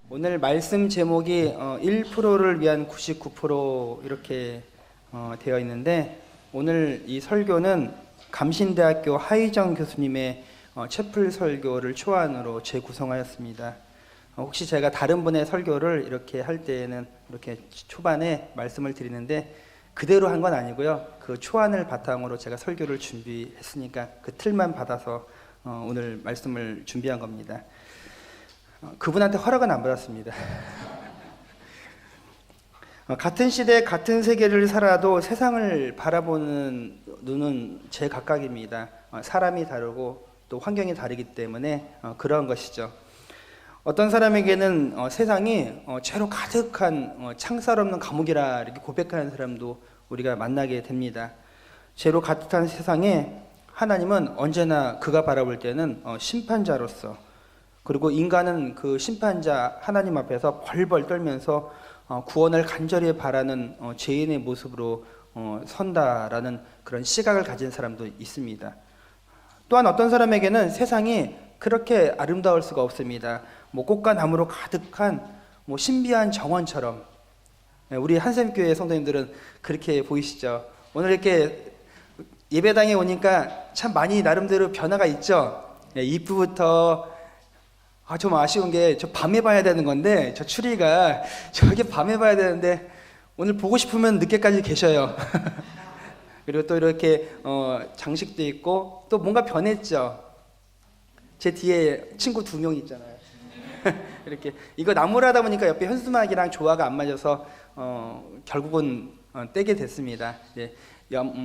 오늘 말씀 제목이 1%를 위한 99% 이렇게 되어 있는데, 오늘 이 설교는 감신대학교 하희정 교수님의 채플 설교를 초안으로 재구성하였습니다. 혹시 제가 다른 분의 설교를 이렇게 할 때에는 이렇게 초반에 말씀을 드리는데 그대로 한 건 아니고요. 그 초안을 바탕으로 제가 설교를 준비했으니까 그 틀만 받아서 오늘 말씀을 준비한 겁니다. 그분한테 허락은 안 받았습니다. 같은 시대 같은 세계를 살아도 세상을 바라보는 눈은 제각각입니다. 사람이 다르고 또 환경이 다르기 때문에 그런 것이죠. 어떤 사람에게는 세상이 죄로 가득한 창살 없는 감옥이라 이렇게 고백하는 사람도 우리가 만나게 됩니다. 죄로 가득한 세상에 하나님은 언제나 그가 바라볼 때는 심판자로서, 그리고 인간은 그 심판자 하나님 앞에서 벌벌 떨면서 구원을 간절히 바라는 죄인의 모습으로 선다라는 그런 시각을 가진 사람도 있습니다. 또한 어떤 사람에게는 세상이 그렇게 아름다울 수가 없습니다. 꽃과 나무로 가득한 신비한 정원처럼, 우리 한샘교회 성도님들은 그렇게 보이시죠? 오늘 이렇게 예배당에 오니까 참 많이 나름대로 변화가 있죠? 입구부터 좀 아쉬운 게 저 밤에 봐야 되는 건데, 저 추리가 저렇게 밤에 봐야 되는데 오늘 보고 싶으면 늦게까지 계셔요. 그리고 또 이렇게 장식도 있고 또 뭔가 변했죠. 제 뒤에 친구 2명 있잖아요. 이렇게 이거 나무를 하다 보니까 옆에 현수막이랑 조화가 안 맞아서 결국은 떼게 됐습니다.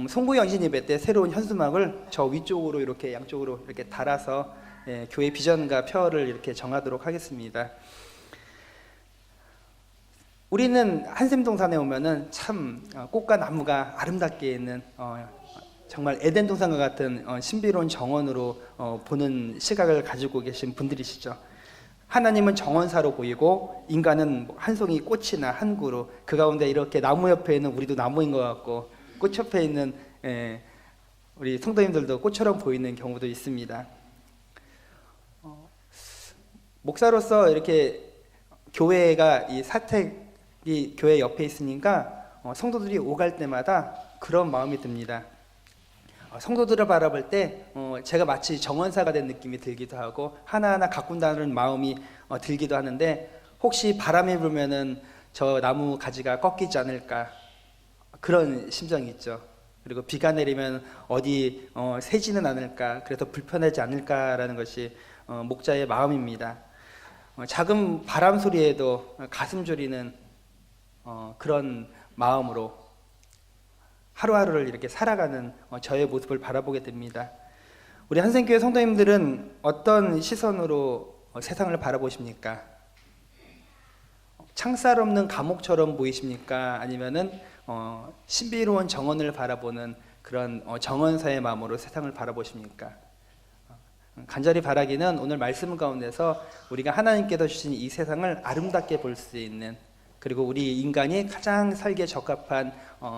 송구영신 예배 때 새로운 현수막을 저 위쪽으로 이렇게 양쪽으로 이렇게 달아서 교회 비전과 표어를 이렇게 정하도록 하겠습니다. 우리는 한샘동산에 오면은 참 꽃과 나무가 아름답게 있는 정말 에덴 동산과 같은 신비로운 정원으로 보는 시각을 가지고 계신 분들이시죠. 하나님은 정원사로 보이고 인간은 한 송이 꽃이나 한 그루, 그 가운데 이렇게 나무 옆에 있는 우리도 나무인 것 같고 꽃 옆에 있는 우리 성도님들도 꽃처럼 보이는 경우도 있습니다. 목사로서 이렇게 교회가 이 사택이 교회 옆에 있으니까 성도들이 오갈 때마다 그런 마음이 듭니다. 성도들을 바라볼 때 제가 마치 정원사가 된 느낌이 들기도 하고 하나하나 가꾼다는 마음이 들기도 하는데, 혹시 바람이 불면은 저 나무 가지가 꺾이지 않을까, 그런 심정이 있죠. 그리고 비가 내리면 어디 새지는 않을까, 그래서 불편하지 않을까라는 것이 목자의 마음입니다. 작은 바람 소리에도 가슴 졸이는 그런 마음으로 하루하루를 이렇게 살아가는 저의 모습을 바라보게 됩니다. 우리 한샘교회 성도님들은 어떤 시선으로 세상을 바라보십니까? 창살 없는 감옥처럼 보이십니까? 아니면은 신비로운 정원을 바라보는 그런 정원사의 마음으로 세상을 바라보십니까? 간절히 바라기는 오늘 말씀 가운데서 우리가 하나님께서 주신 이 세상을 아름답게 볼 수 있는, 그리고 우리 인간이 가장 살기에 적합한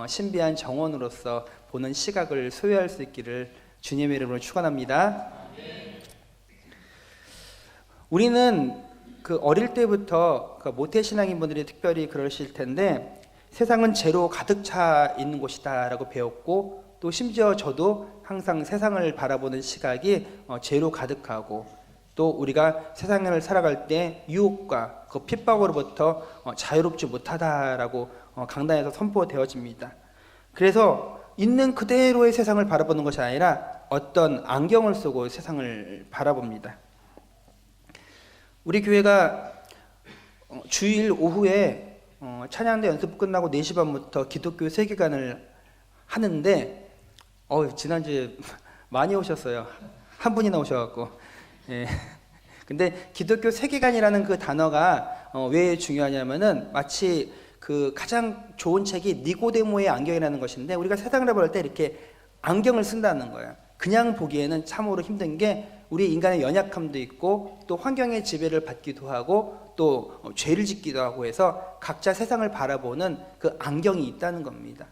신비한 정원으로서 보는 시각을 소유할 수 있기를 주님의 이름으로 축원합니다. 우리는 그 어릴 때부터 모태신앙인 분들이 특별히 그러실 텐데, 세상은 죄로 가득 차 있는 곳이다라고 배웠고, 또 심지어 저도 항상 세상을 바라보는 시각이 죄로 가득하고, 또 우리가 세상을 살아갈 때 유혹과 그 핍박으로부터 자유롭지 못하다라고 강단에서 선포되어집니다. 그래서 있는 그대로의 세상을 바라보는 것이 아니라 어떤 안경을 쓰고 세상을 바라봅니다. 우리 교회가 주일 오후에 찬양대 연습 끝나고 4시 반부터 기독교 세계관을 하는데, 지난주에 많이 오셨어요. 한 분이나 오셔갖고. 근데 기독교 세계관이라는 그 단어가 왜 중요하냐면은, 마치 그 가장 좋은 책이 니고데모의 안경이라는 것인데, 우리가 세상을 볼 때 이렇게 안경을 쓴다는 거예요. 그냥 보기에는 참으로 힘든 게, 우리 인간의 연약함도 있고 또 환경의 지배를 받기도 하고 또 죄를 짓기도 하고 해서 각자 세상을 바라보는 그 안경이 있다는 겁니다.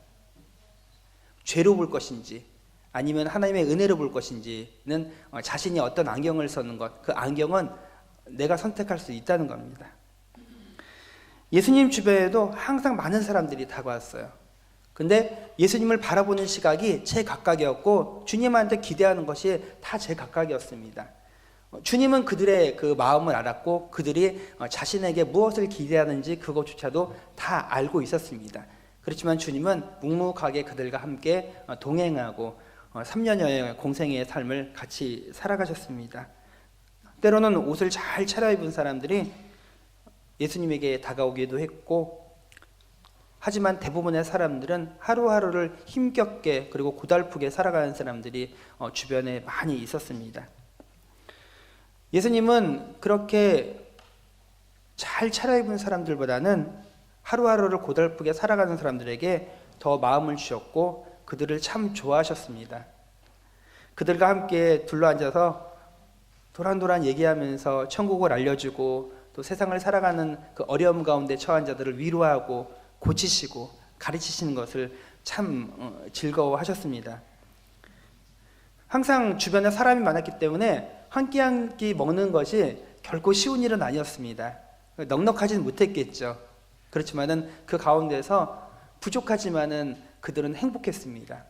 죄로 볼 것인지 아니면 하나님의 은혜로 볼 것인지는 자신이 어떤 안경을 쓰는 것, 그 안경은 내가 선택할 수 있다는 겁니다. 예수님 주변에도 항상 많은 사람들이 다가왔어요. 근데 예수님을 바라보는 시각이 제각각이었고 주님한테 기대하는 것이 다 제각각이었습니다. 주님은 그들의 그 마음을 알았고 그들이 자신에게 무엇을 기대하는지 그것조차도 다 알고 있었습니다. 그렇지만 주님은 묵묵하게 그들과 함께 동행하고 3년여의 공생의 삶을 같이 살아가셨습니다. 때로는 옷을 잘 차려입은 사람들이 예수님에게 다가오기도 했고, 하지만 대부분의 사람들은 하루하루를 힘겹게 그리고 고달프게 살아가는 사람들이 주변에 많이 있었습니다. 예수님은 그렇게 잘 차려입은 사람들보다는 하루하루를 고달프게 살아가는 사람들에게 더 마음을 주셨고 그들을 참 좋아하셨습니다. 그들과 함께 둘러앉아서 도란도란 얘기하면서 천국을 알려주고 또 세상을 살아가는 그 어려움 가운데 처한 자들을 위로하고 고치시고 가르치시는 것을 참 즐거워하셨습니다. 항상 주변에 사람이 많았기 때문에 한 끼 한 끼 먹는 것이 결코 쉬운 일은 아니었습니다. 넉넉하지는 못했겠죠. 그렇지만은 그 가운데서 부족하지만은 그들은 행복했습니다.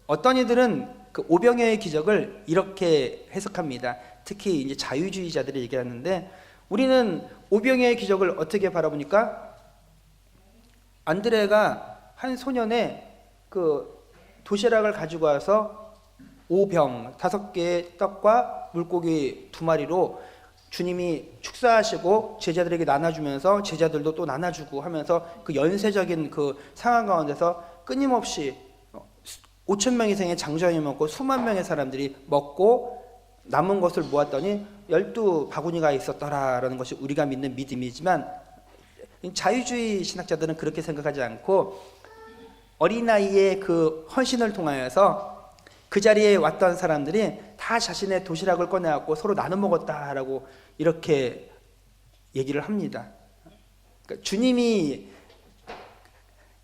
어떤 이들은 그 오병이어의 기적을 이렇게 해석합니다. 특히 이제 자유주의자들이 얘기하는데, 우리는 오병이어의 기적을 어떻게 바라보니까 안드레가 한 소년의 그 도시락을 가지고 와서 5병 5개의 떡과 물고기 2마리로 주님이 축사하시고 제자들에게 나눠주면서 제자들도 또 나눠주고 하면서 그 연쇄적인 그 상황 가운데서 끊임없이 5,000명 이상의 장정이 먹고 수만 명의 사람들이 먹고 남은 것을 모았더니 12바구니가 있었더라라는 것이 우리가 믿는 믿음이지만, 자유주의 신학자들은 그렇게 생각하지 않고 어린아이의 그 헌신을 통하여서 그 자리에 왔던 사람들이 다 자신의 도시락을 꺼내갖고 서로 나눠 먹었다라고 이렇게 얘기를 합니다. 그러니까 주님이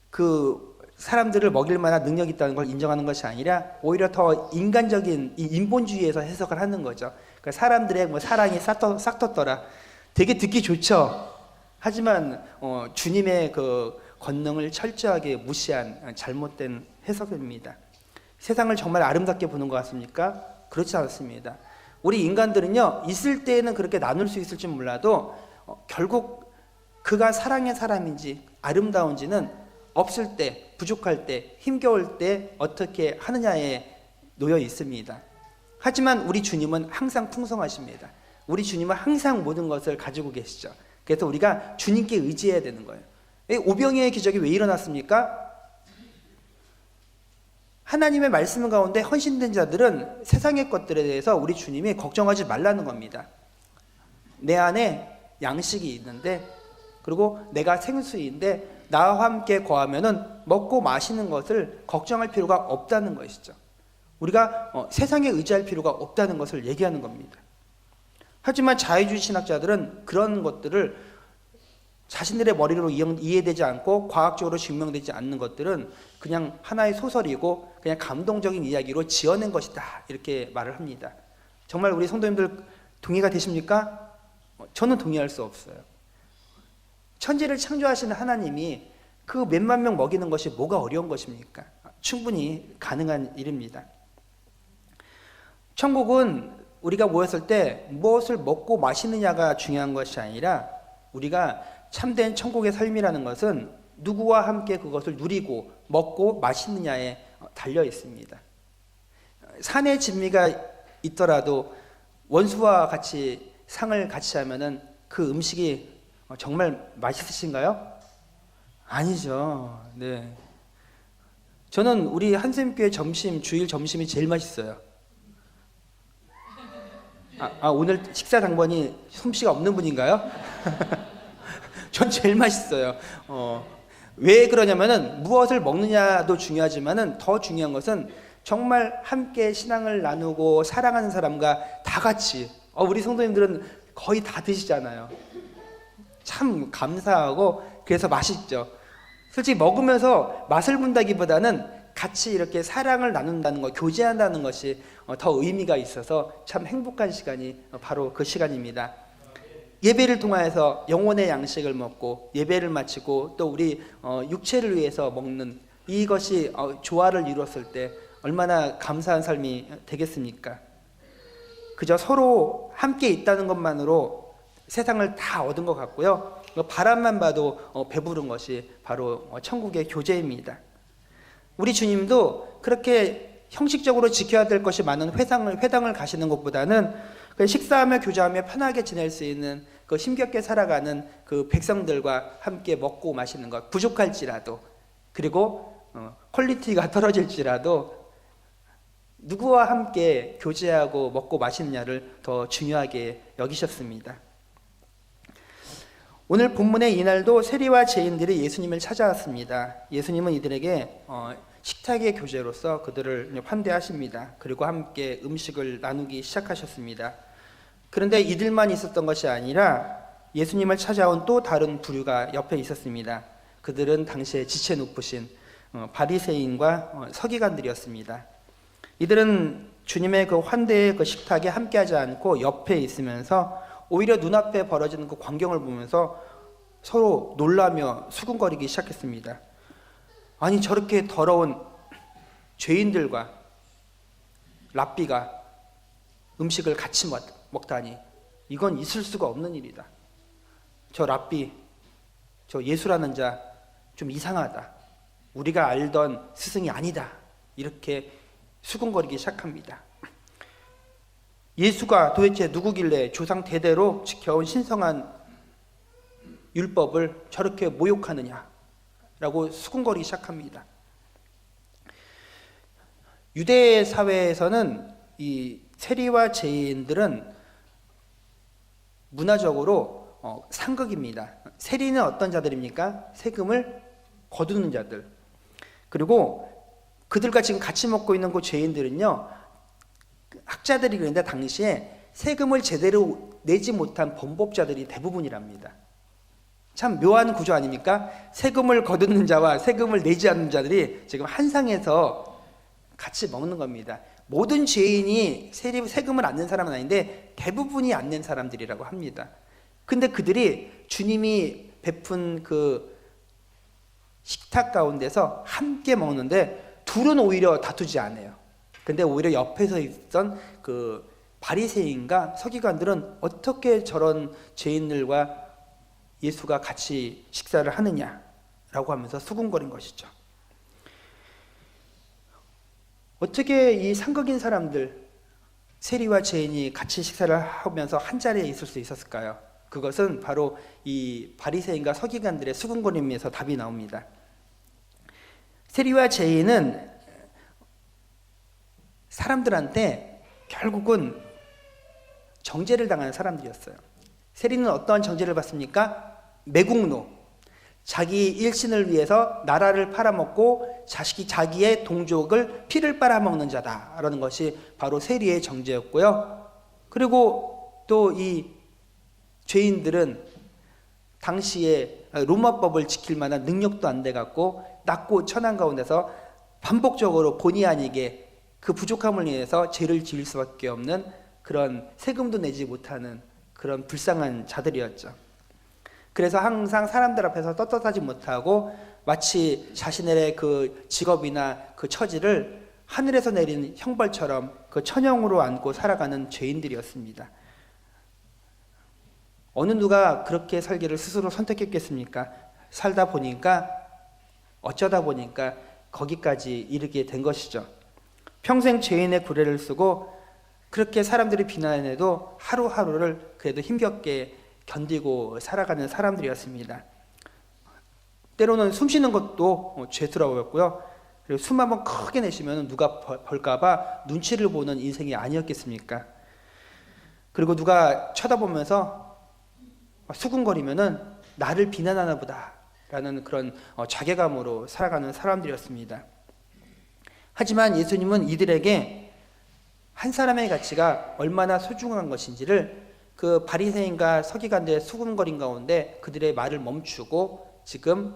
그 사람들을 먹일 만한 능력이 있다는 걸 인정하는 것이 아니라 오히려 더 인간적인 이 인본주의에서 해석을 하는 거죠. 그러니까 사람들의 뭐 사랑이 싹텄더라. 되게 듣기 좋죠. 하지만 주님의 그 권능을 철저하게 무시한 잘못된 해석입니다. 세상을 정말 아름답게 보는 것 같습니까? 그렇지 않습니다. 우리 인간들은요, 있을 때에는 그렇게 나눌 수 있을지 몰라도 결국 그가 사랑의 사람인지 아름다운지는 없을 때, 부족할 때, 힘겨울 때 어떻게 하느냐에 놓여 있습니다. 하지만 우리 주님은 항상 풍성하십니다. 우리 주님은 항상 모든 것을 가지고 계시죠. 그래서 우리가 주님께 의지해야 되는 거예요. 오병이어의 기적이 왜 일어났습니까? 하나님의 말씀 가운데 헌신된 자들은 세상의 것들에 대해서 우리 주님이 걱정하지 말라는 겁니다. 내 안에 양식이 있는데, 그리고 내가 생수인데 나와 함께 거하면은 먹고 마시는 것을 걱정할 필요가 없다는 것이죠. 우리가 세상에 의지할 필요가 없다는 것을 얘기하는 겁니다. 하지만 자유주의 신학자들은 그런 것들을 자신들의 머리로 이해되지 않고 과학적으로 증명되지 않는 것들은 그냥 하나의 소설이고 그냥 감동적인 이야기로 지어낸 것이다, 이렇게 말을 합니다. 정말 우리 성도님들 동의가 되십니까? 저는 동의할 수 없어요. 천지를 창조하시는 하나님이 그 몇만 명 먹이는 것이 뭐가 어려운 것입니까? 충분히 가능한 일입니다. 천국은 우리가 모였을 때 무엇을 먹고 마시느냐가 중요한 것이 아니라, 우리가 참된 천국의 삶이라는 것은 누구와 함께 그것을 누리고 먹고 마시느냐에 달려 있습니다. 산의 진미가 있더라도 원수와 같이 상을 같이 하면은 그 음식이 정말 맛있으신가요? 아니죠. 네. 저는 우리 한샘교회 주일 점심이 제일 맛있어요. 오늘 식사 당번이 솜씨가 없는 분인가요? 전 제일 맛있어요. 왜 그러냐면은 무엇을 먹느냐도 중요하지만은 더 중요한 것은 정말 함께 신앙을 나누고 사랑하는 사람과 다 같이, 우리 성도님들은 거의 다 드시잖아요. 참 감사하고 그래서 맛있죠. 솔직히 먹으면서 맛을 본다기보다는 같이 이렇게 사랑을 나눈다는 것, 교제한다는 것이 더 의미가 있어서 참 행복한 시간이 바로 그 시간입니다. 예배를 통하여서 영혼의 양식을 먹고 예배를 마치고 또 우리 육체를 위해서 먹는 이것이 조화를 이루었을 때 얼마나 감사한 삶이 되겠습니까? 그저 서로 함께 있다는 것만으로 세상을 다 얻은 것 같고요. 바람만 봐도 배부른 것이 바로 천국의 교제입니다. 우리 주님도 그렇게 형식적으로 지켜야 될 것이 많은 회당을 가시는 것보다는 식사하며 교제하며 편하게 지낼 수 있는 그 힘겹게 살아가는 그 백성들과 함께 먹고 마시는 것, 부족할지라도, 그리고 퀄리티가 떨어질지라도 누구와 함께 교제하고 먹고 마시느냐를 더 중요하게 여기셨습니다. 오늘 본문의 이날도 세리와 죄인들이 예수님을 찾아왔습니다. 예수님은 이들에게 식탁의 교제로서 그들을 환대하십니다. 그리고 함께 음식을 나누기 시작하셨습니다. 그런데 이들만 있었던 것이 아니라 예수님을 찾아온 또 다른 부류가 옆에 있었습니다. 그들은 당시에 지체 높으신 바리새인과 서기관들이었습니다. 이들은 주님의 그 환대의 그 식탁에 함께하지 않고 옆에 있으면서 오히려 눈앞에 벌어지는 그 광경을 보면서 서로 놀라며 수군거리기 시작했습니다. 아니, 저렇게 더러운 죄인들과 랍비가 음식을 같이 먹다니 이건 있을 수가 없는 일이다. 저 랍비, 저 예수라는 자 좀 이상하다. 우리가 알던 스승이 아니다. 이렇게 수군거리기 시작합니다. 예수가 도대체 누구길래 조상 대대로 지켜온 신성한 율법을 저렇게 모욕하느냐라고 수군거리기 시작합니다. 유대 사회에서는 이 세리와 죄인들은 문화적으로 상극입니다. 세리는 어떤 자들입니까? 세금을 거두는 자들. 그리고 그들과 지금 같이 먹고 있는 그 죄인들은요, 학자들이 그런데 당시에 세금을 제대로 내지 못한 범법자들이 대부분이랍니다. 참 묘한 구조 아닙니까? 세금을 거두는 자와 세금을 내지 않는 자들이 지금 한 상에서 같이 먹는 겁니다. 모든 죄인이 세금을 안 낸 사람은 아닌데 대부분이 안 낸 사람들이라고 합니다. 근데 그들이 주님이 베푼 그 식탁 가운데서 함께 먹는데 둘은 오히려 다투지 않아요. 근데 오히려 옆에서 있던 그 바리새인과 서기관들은 어떻게 저런 죄인들과 예수가 같이 식사를 하느냐라고 하면서 수군거린 것이죠. 어떻게 이 상극인 사람들, 세리와 죄인이 같이 식사를 하면서 한 자리에 있을 수 있었을까요? 그것은 바로 이 바리새인과 서기관들의 수군거림에서 답이 나옵니다. 세리와 죄인은 사람들한테 결국은 정죄를 당하는 사람들이었어요. 세리는 어떠한 정죄를 받습니까? 매국노. 자기 일신을 위해서 나라를 팔아먹고 자기의 동족을 피를 빨아먹는 자다라는 것이 바로 세리의 정죄였고요. 그리고 또 이 죄인들은 당시에 로마법을 지킬 만한 능력도 안 돼갖고 낮고 천한 가운데서 반복적으로 본의 아니게 그 부족함을 인해서 죄를 지을 수밖에 없는 그런 세금도 내지 못하는 그런 불쌍한 자들이었죠. 그래서 항상 사람들 앞에서 떳떳하지 못하고 마치 자신의 그 직업이나 그 처지를 하늘에서 내린 형벌처럼 그 천형으로 안고 살아가는 죄인들이었습니다. 어느 누가 그렇게 살기를 스스로 선택했겠습니까? 살다 보니까 어쩌다 보니까 거기까지 이르게 된 것이죠. 평생 죄인의 구레를 쓰고 그렇게 사람들이 비난해도 하루하루를 그래도 힘겹게 견디고 살아가는 사람들이었습니다. 때로는 숨 쉬는 것도 죄스러웠고요. 그리고 숨 한번 크게 내쉬면 누가 볼까봐 눈치를 보는 인생이 아니었겠습니까? 그리고 누가 쳐다보면서 수군거리면은 나를 비난하나 보다 라는 그런 자괴감으로 살아가는 사람들이었습니다. 하지만 예수님은 이들에게 한 사람의 가치가 얼마나 소중한 것인지를 그 바리새인과 서기관들의 수군거림 가운데 그들의 말을 멈추고 지금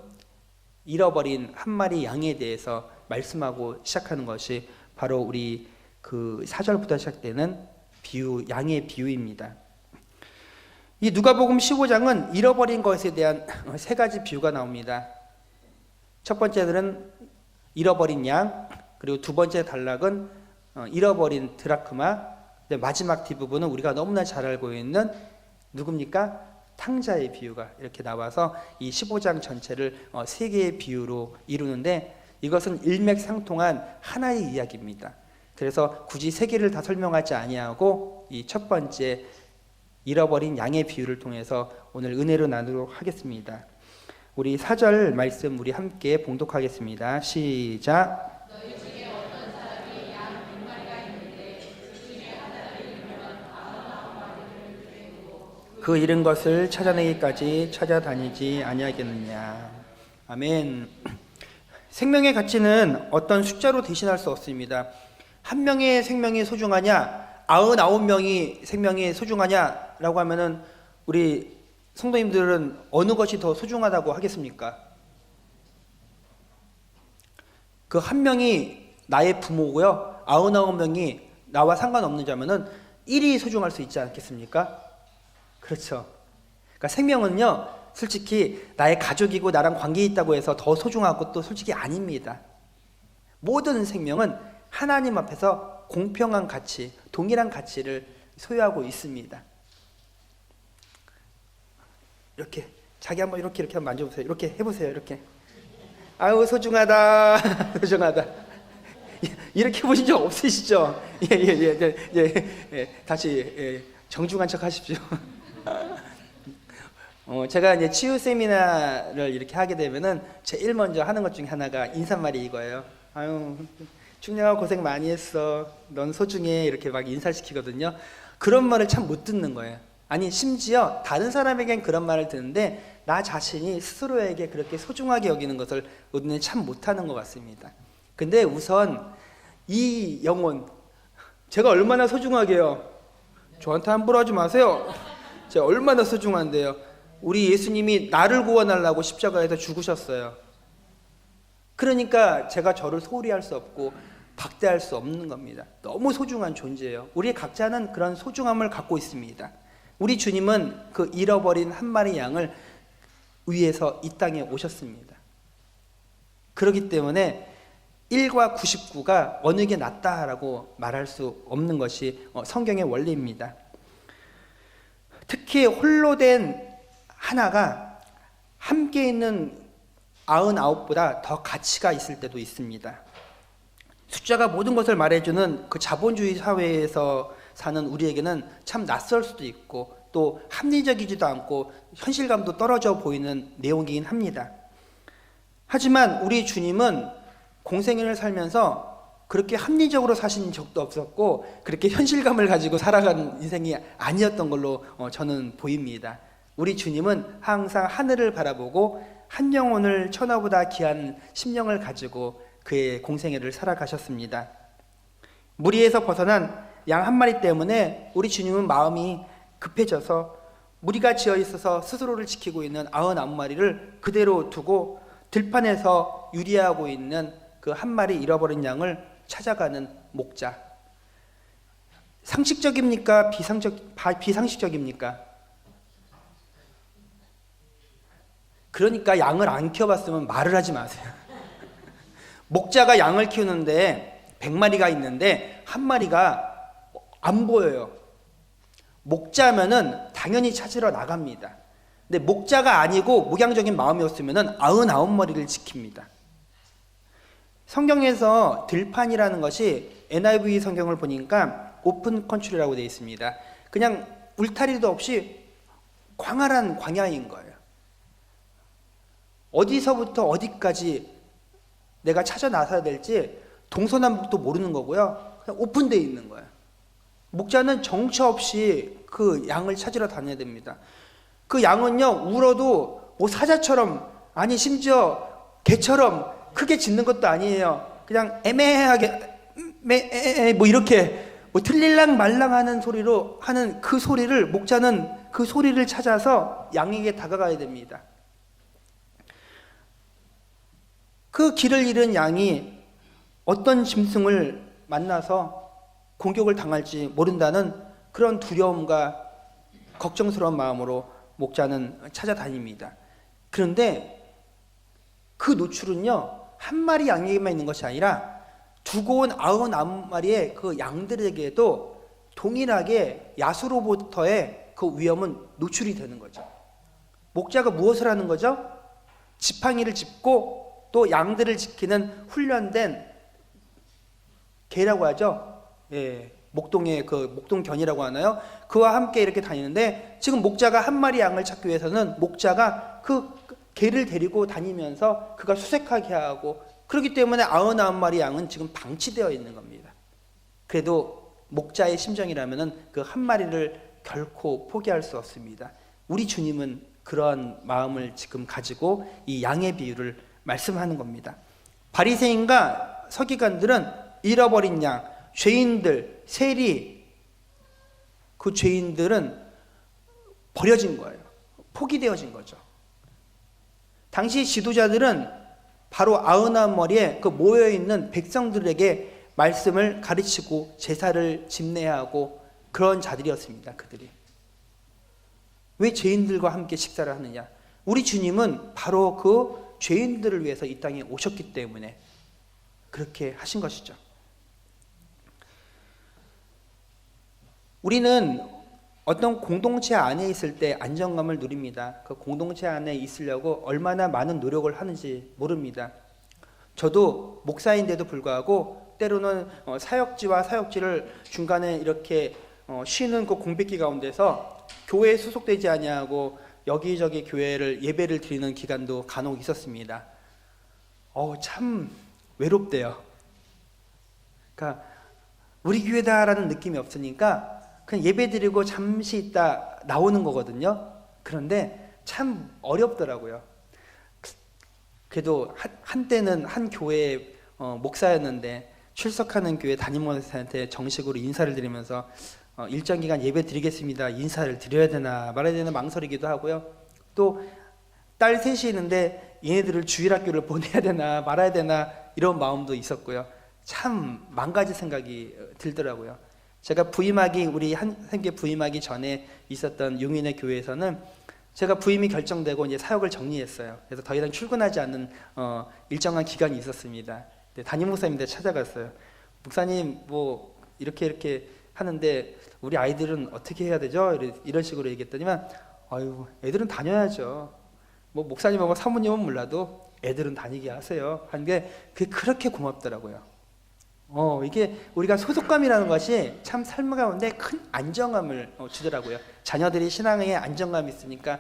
잃어버린 한 마리 양에 대해서 말씀하고 시작하는 것이 바로 우리 그 4절부터 시작되는 비유, 양의 비유입니다. 이 누가복음 15장은 잃어버린 것에 대한 세 가지 비유가 나옵니다. 첫 번째는 잃어버린 양, 그리고 두 번째 단락은 잃어버린 드라크마, 마지막 뒷부분은 우리가 너무나 잘 알고 있는 누굽니까? 탕자의 비유가 이렇게 나와서 이 15장 전체를 세 개의 비유로 이루는데, 이것은 일맥상통한 하나의 이야기입니다. 그래서 굳이 세 개를 다 설명하지 아니하고 이 첫 번째 잃어버린 양의 비유를 통해서 오늘 은혜로 나누도록 하겠습니다. 우리 4절 말씀 우리 함께 봉독하겠습니다. 시작. 그 잃은 것을 찾아내기까지 찾아다니지 아니하겠느냐. 아멘. 생명의 가치는 어떤 숫자로 대신할 수 없습니다. 한 명의 생명이 소중하냐, 99명이 생명이 소중하냐라고 하면은 우리 성도님들은 어느 것이 더 소중하다고 하겠습니까? 그 한 명이 나의 부모고요, 99명이 나와 상관없는 자면은 1이 소중할 수 있지 않겠습니까? 그렇죠. 그러니까 생명은요, 솔직히 나의 가족이고 나랑 관계 있다고 해서 더 소중한 것도 솔직히 아닙니다. 모든 생명은 하나님 앞에서 공평한 가치, 동일한 가치를 소유하고 있습니다. 이렇게 자기 한번 이렇게 한번 만져보세요. 이렇게 해보세요. 이렇게. 아유 소중하다, 소중하다. 이렇게 보신 적 없으시죠? 예. 다시 정중한 척 하십시오. 제가 이제 치유 세미나를 이렇게 하게 되면은 제일 먼저 하는 것 중에 하나가 인사말이 이거예요. 아유, 충녀가 고생 많이 했어. 넌 소중해. 이렇게 막 인사를 시키거든요. 그런 말을 참 못 듣는 거예요. 아니, 심지어 다른 사람에겐 그런 말을 듣는데 나 자신이 스스로에게 그렇게 소중하게 여기는 것을 우리는 참 못하는 것 같습니다. 근데 우선 이 영혼, 제가 얼마나 소중하게요? 저한테 함부로 하지 마세요. 제가 얼마나 소중한데요. 우리 예수님이 나를 구원하려고 십자가에서 죽으셨어요. 그러니까 제가 저를 소홀히 할 수 없고 박대할 수 없는 겁니다. 너무 소중한 존재예요. 우리 각자는 그런 소중함을 갖고 있습니다. 우리 주님은 그 잃어버린 한 마리 양을 위해서 이 땅에 오셨습니다. 그렇기 때문에 1과 99가 어느 게 낫다라고 말할 수 없는 것이 성경의 원리입니다. 특히 홀로 된 하나가 함께 있는 99보다 더 가치가 있을 때도 있습니다. 숫자가 모든 것을 말해주는 그 자본주의 사회에서 사는 우리에게는 참 낯설 수도 있고 또 합리적이지도 않고 현실감도 떨어져 보이는 내용이긴 합니다. 하지만 우리 주님은 공생애를 살면서 그렇게 합리적으로 사신 적도 없었고 그렇게 현실감을 가지고 살아간 인생이 아니었던 걸로 저는 보입니다. 우리 주님은 항상 하늘을 바라보고 한 영혼을 천하보다 귀한 심령을 가지고 그의 공생애를 살아가셨습니다. 무리에서 벗어난 양 한 마리 때문에 우리 주님은 마음이 급해져서 무리가 지어 있어서 스스로를 지키고 있는 99마리를 그대로 두고 들판에서 유리하고 있는 그 한 마리 잃어버린 양을 찾아가는 목자. 상식적입니까? 비상식적입니까? 그러니까 양을 안 키워봤으면 말을 하지 마세요. 목자가 양을 키우는데 100마리가 있는데 한 마리가 안 보여요. 목자면은 당연히 찾으러 나갑니다. 근데 목자가 아니고 목양적인 마음이었으면은 99마리를 지킵니다. 성경에서 들판이라는 것이 NIV 성경을 보니까 오픈 컨트리라고 되어 있습니다. 그냥 울타리도 없이 광활한 광야인 거예요. 어디서부터 어디까지 내가 찾아 나서야 될지 동서남북도 모르는 거고요. 그냥 오픈되어 있는 거예요. 목자는 정처 없이 그 양을 찾으러 다녀야 됩니다. 그 양은요, 울어도 뭐 사자처럼, 아니 심지어 개처럼 크게 짖는 것도 아니에요. 그냥 애매하게 뭐 이렇게 뭐 틀릴랑 말랑 하는 소리로 하는 그 소리를, 목자는 그 소리를 찾아서 양에게 다가가야 됩니다. 그 길을 잃은 양이 어떤 짐승을 만나서 공격을 당할지 모른다는 그런 두려움과 걱정스러운 마음으로 목자는 찾아다닙니다. 그런데 그 노출은요, 한 마리 양에게만 있는 것이 아니라 두고 온 99마리의 그 양들에게도 동일하게 야수로부터의 그 위험은 노출이 되는 거죠. 목자가 무엇을 하는 거죠? 지팡이를 짚고 또 양들을 지키는 훈련된 개라고 하죠. 예, 목동의 그 목동견이라고 하나요? 그와 함께 이렇게 다니는데, 지금 목자가 한 마리 양을 찾기 위해서는 목자가 그 개를 데리고 다니면서 그가 수색하게 하고, 그렇기 때문에 99마리 양은 지금 방치되어 있는 겁니다. 그래도 목자의 심정이라면은 그 한 마리를 결코 포기할 수 없습니다. 우리 주님은 그러한 마음을 지금 가지고 이 양의 비유를 말씀하는 겁니다. 바리새인과 서기관들은 잃어버린 양, 죄인들, 세리, 그 죄인들은 버려진 거예요. 포기되어진 거죠. 당시 지도자들은 바로 99머리에 그 모여있는 백성들에게 말씀을 가르치고 제사를 집례하고 그런 자들이었습니다. 그들이. 왜 죄인들과 함께 식사를 하느냐? 우리 주님은 바로 그 죄인들을 위해서 이 땅에 오셨기 때문에 그렇게 하신 것이죠. 우리는 어떤 공동체 안에 있을 때 안정감을 누립니다. 그 공동체 안에 있으려고 얼마나 많은 노력을 하는지 모릅니다. 저도 목사인데도 불구하고 때로는 사역지와 사역지를 중간에 이렇게 쉬는 그 공백기 가운데서 교회에 소속되지 아니하고 여기저기 교회를 예배를 드리는 기간도 간혹 있었습니다. 참 외롭대요. 그러니까 우리 교회다라는 느낌이 없으니까 그냥 예배 드리고 잠시 있다 나오는 거거든요. 그런데 참 어렵더라고요. 그래도 한때는 한 교회의 목사였는데 출석하는 교회 담임 목사한테 정식으로 인사를 드리면서 일정 기간 예배 드리겠습니다. 인사를 드려야 되나 말아야 되나 망설이기도 하고요. 또 딸 셋이 있는데 얘네들을 주일학교를 보내야 되나 말아야 되나 이런 마음도 있었고요. 참 만가지 생각이 들더라고요. 제가 부임하기, 우리 한샘교회 부임하기 전에 있었던 용인의 교회에서는 제가 부임이 결정되고 이제 사역을 정리했어요. 그래서 더 이상 출근하지 않는 일정한 기간이 있었습니다. 담임 목사님한테 찾아갔어요. 목사님 뭐 이렇게 하는데 우리 아이들은 어떻게 해야 되죠? 이런 식으로 얘기했더니만 아유, 애들은 다녀야죠. 뭐 목사님하고 사모님은 몰라도 애들은 다니게 하세요. 한 게 그게 그렇게 고맙더라고요. 이게 우리가 소속감이라는 것이 참 삶 가운데 큰 안정감을 주더라고요. 자녀들이 신앙에 안정감이 있으니까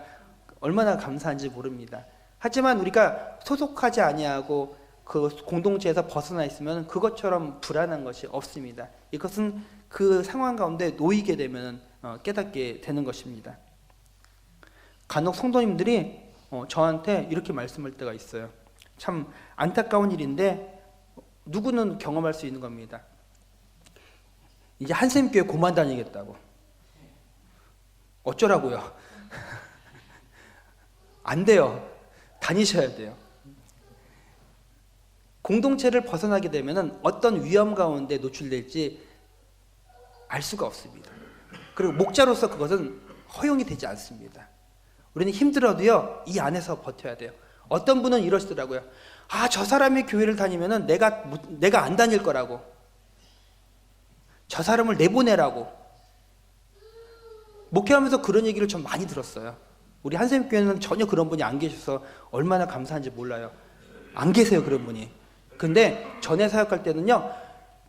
얼마나 감사한지 모릅니다. 하지만 우리가 소속하지 아니하고 그 공동체에서 벗어나 있으면 그것처럼 불안한 것이 없습니다. 이것은 그 상황 가운데 놓이게 되면 깨닫게 되는 것입니다. 간혹 성도님들이 저한테 이렇게 말씀할 때가 있어요. 참 안타까운 일인데 누구는 경험할 수 있는 겁니다. 이제 한샘교회 고만 다니겠다고. 어쩌라고요? 안 돼요. 다니셔야 돼요. 공동체를 벗어나게 되면 어떤 위험 가운데 노출될지 알 수가 없습니다. 그리고 목자로서 그것은 허용이 되지 않습니다. 우리는 힘들어도요, 이 안에서 버텨야 돼요. 어떤 분은 이러시더라고요. 저 사람이 교회를 다니면은 내가 안 다닐 거라고. 저 사람을 내보내라고. 목회하면서 그런 얘기를 좀 많이 들었어요. 우리 한샘교회는 전혀 그런 분이 안 계셔서 얼마나 감사한지 몰라요. 안 계세요, 그런 분이. 근데 전에 사역할 때는요,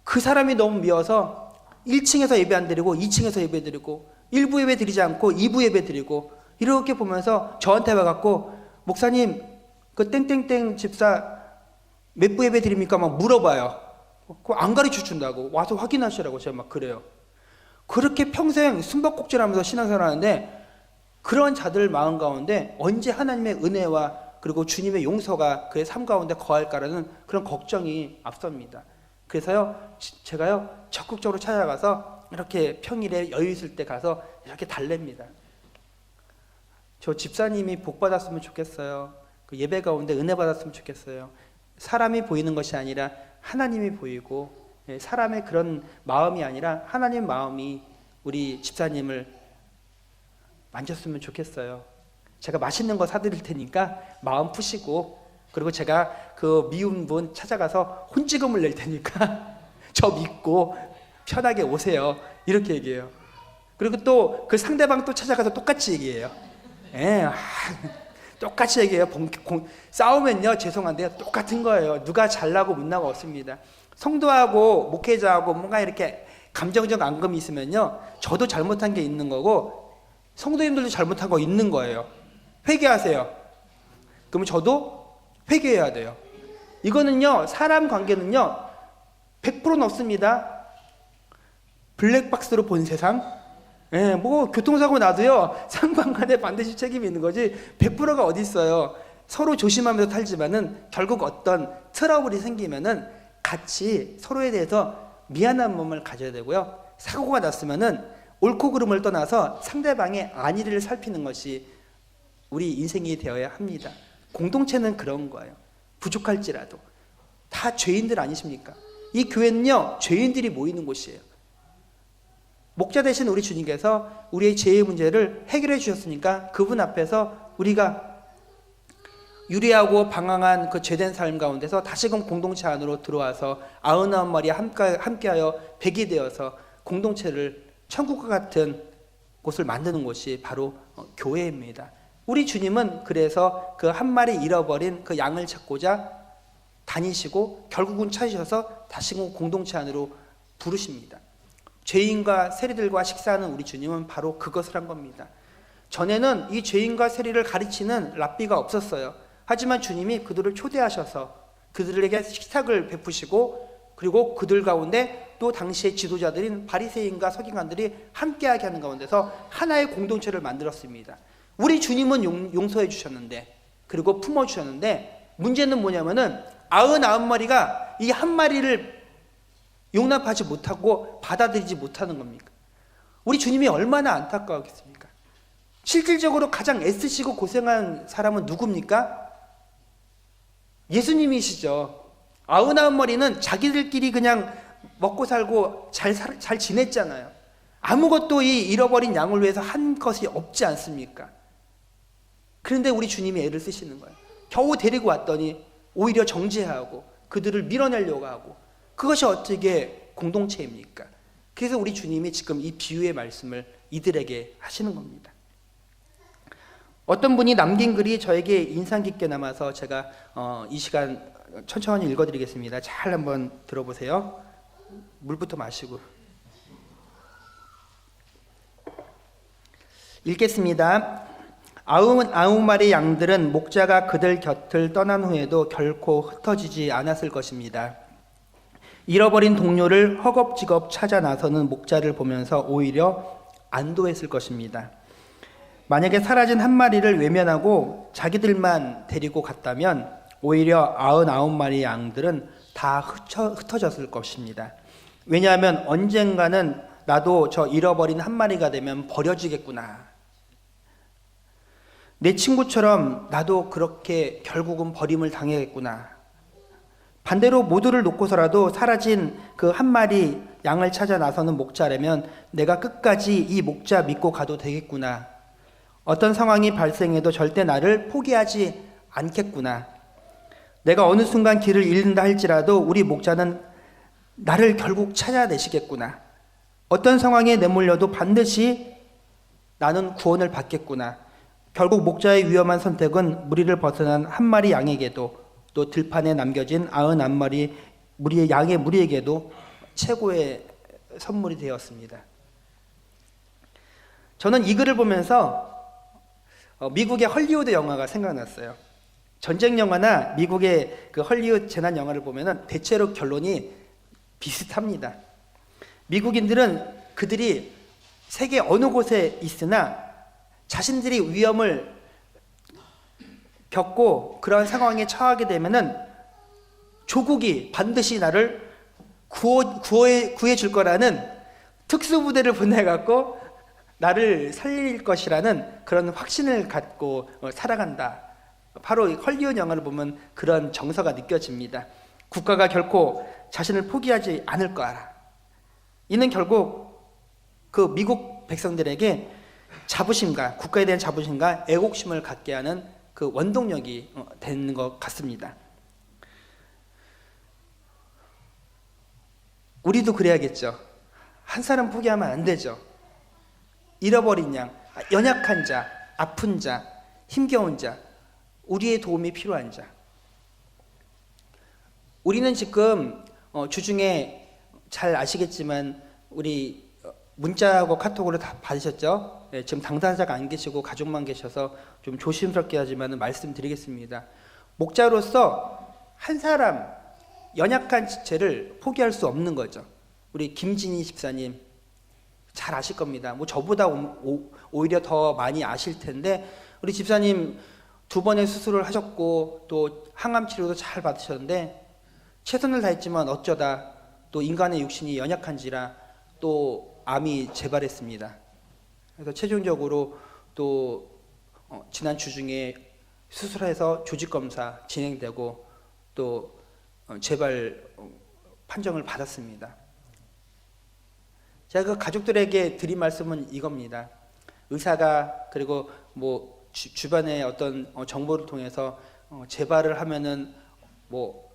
그 사람이 너무 미워서 1층에서 예배 안 드리고 2층에서 예배 드리고 1부 예배 드리지 않고 2부 예배 드리고 이렇게 보면서 저한테 와갖고 목사님 그 땡땡땡 집사 몇 부 예배 드립니까? 막 물어봐요. 그거 안 가르쳐 준다고. 와서 확인하시라고 제가 막 그래요. 그렇게 평생 숨바꼭질하면서 신앙생활 하는데 그런 자들 마음 가운데 언제 하나님의 은혜와 그리고 주님의 용서가 그의 삶 가운데 거할까라는 그런 걱정이 앞섭니다. 그래서요, 제가요 적극적으로 찾아가서 이렇게 평일에 여유 있을 때 가서 이렇게 달랩니다. 저 집사님이 복 받았으면 좋겠어요. 그 예배 가운데 은혜 받았으면 좋겠어요. 사람이 보이는 것이 아니라 하나님이 보이고 사람의 그런 마음이 아니라 하나님 마음이 우리 집사님을 만졌으면 좋겠어요. 제가 맛있는 거 사드릴 테니까 마음 푸시고, 그리고 제가 그 미운 분 찾아가서 혼지금을 낼 테니까 저 믿고 편하게 오세요. 이렇게 얘기해요. 그리고 또 그 상대방 또 찾아가서 똑같이 얘기해요. 똑같이 얘기해요. 싸우면요, 죄송한데요, 똑같은 거예요. 누가 잘나고 못나고 없습니다. 성도하고 목회자하고 뭔가 이렇게 감정적 앙금이 있으면요, 저도 잘못한 게 있는 거고 성도님들도 잘못한 거 있는 거예요. 회개하세요. 그러면 저도 회개해야 돼요. 이거는요, 사람 관계는요 100%는 없습니다. 블랙박스로 본 세상. 뭐 교통사고 나도요 상관간에 반드시 책임이 있는 거지 100%가 어디 있어요. 서로 조심하면서 살지만은 결국 어떤 트러블이 생기면은 같이 서로에 대해서 미안한 마음을 가져야 되고요. 사고가 났으면은 옳고 그름을 떠나서 상대방의 안위를 살피는 것이 우리 인생이 되어야 합니다. 공동체는 그런 거예요. 부족할지라도 다 죄인들 아니십니까? 이 교회는요 죄인들이 모이는 곳이에요. 목자 되신 우리 주님께서 우리의 죄의 문제를 해결해 주셨으니까 그분 앞에서 우리가 유리하고 방황한 그 죄된 삶 가운데서 다시금 공동체 안으로 들어와서 99마리 함께하여 백이 되어서 공동체를 천국과 같은 곳을 만드는 곳이 바로 교회입니다. 우리 주님은 그래서 그 한 마리 잃어버린 그 양을 찾고자 다니시고 결국은 찾으셔서 다시금 공동체 안으로 부르십니다. 죄인과 세리들과 식사하는 우리 주님은 바로 그것을 한 겁니다. 전에는 이 죄인과 세리를 가르치는 랍비가 없었어요. 하지만 주님이 그들을 초대하셔서 그들에게 식탁을 베푸시고, 그리고 그들 가운데 또 당시의 지도자들인 바리새인과 서기관들이 함께하게 하는 가운데서 하나의 공동체를 만들었습니다. 우리 주님은 용서해 주셨는데, 그리고 품어주셨는데, 문제는 뭐냐면은 99마리가 이 한 마리를 용납하지 못하고 받아들이지 못하는 겁니까? 우리 주님이 얼마나 안타까웠겠습니까? 실질적으로 가장 애쓰시고 고생한 사람은 누굽니까? 예수님이시죠. 99마리는 자기들끼리 그냥 먹고 살고 잘 지냈잖아요. 아무것도 이 잃어버린 양을 위해서 한 것이 없지 않습니까? 그런데 우리 주님이 애를 쓰시는 거예요. 겨우 데리고 왔더니 오히려 정죄하고 그들을 밀어내려고 하고, 그것이 어떻게 공동체입니까? 그래서 우리 주님이 지금 이 비유의 말씀을 이들에게 하시는 겁니다. 어떤 분이 남긴 글이 저에게 인상 깊게 남아서 제가 이 시간 천천히 읽어드리겠습니다. 잘 한번 들어보세요. 물부터 마시고 읽겠습니다. 99마리 양들은 목자가 그들 곁을 떠난 후에도 결코 흩어지지 않았을 것입니다. 잃어버린 동료를 허겁지겁 찾아 나서는 목자를 보면서 오히려 안도했을 것입니다. 만약에 사라진 한 마리를 외면하고 자기들만 데리고 갔다면 오히려 99마리 양들은 다 흩어졌을 것입니다. 왜냐하면 언젠가는 나도 저 잃어버린 한 마리가 되면 버려지겠구나. 내 친구처럼 나도 그렇게 결국은 버림을 당하겠구나. 반대로 모두를 놓고서라도 사라진 그 한 마리 양을 찾아 나서는 목자라면 내가 끝까지 이 목자 믿고 가도 되겠구나. 어떤 상황이 발생해도 절대 나를 포기하지 않겠구나. 내가 어느 순간 길을 잃는다 할지라도 우리 목자는 나를 결국 찾아내시겠구나. 어떤 상황에 내몰려도 반드시 나는 구원을 받겠구나. 결국 목자의 위험한 선택은 무리를 벗어난 한 마리 양에게도 또 들판에 남겨진 99마리 양의 무리에게도 최고의 선물이 되었습니다. 저는 이 글을 보면서 미국의 헐리우드 영화가 생각났어요. 전쟁 영화나 미국의 그 헐리우드 재난 영화를 보면은 대체로 결론이 비슷합니다. 미국인들은 그들이 세계 어느 곳에 있으나 자신들이 위험을 겪고 그런 상황에 처하게 되면은 조국이 반드시 나를 구해 줄 거라는 특수부대를 보내갖고 나를 살릴 것이라는 그런 확신을 갖고 살아간다. 바로 헐리우드 영화를 보면 그런 정서가 느껴집니다. 국가가 결코 자신을 포기하지 않을 거라. 이는 결국 그 미국 백성들에게 자부심과 국가에 대한 자부심과 애국심을 갖게 하는 그 원동력이 되는 것 같습니다. 우리도 그래야겠죠. 한 사람 포기하면 안 되죠. 잃어버린 양, 연약한 자, 아픈 자, 힘겨운 자, 우리의 도움이 필요한 자. 우리는 지금 주중에 잘 아시겠지만 우리 문자하고 카톡으로 다 받으셨죠? 네, 지금 당사자가 안 계시고 가족만 계셔서 좀 조심스럽게 하지만 말씀드리겠습니다. 목자로서 한 사람 연약한 지체를 포기할 수 없는 거죠. 우리 김진희 집사님 잘 아실 겁니다. 뭐 저보다 오히려 더 많이 아실 텐데 우리 집사님 2번의 수술을 하셨고 또 항암 치료도 잘 받으셨는데 최선을 다했지만 어쩌다 또 인간의 육신이 연약한지라 또 암이 재발했습니다. 그래서 최종적으로 또 지난 주중에 수술해서 조직검사 진행되고 또 재발 판정을 받았습니다. 제가 그 가족들에게 드린 말씀은 이겁니다. 의사가 그리고 뭐 주변의 어떤 정보를 통해서 재발을 하면은 뭐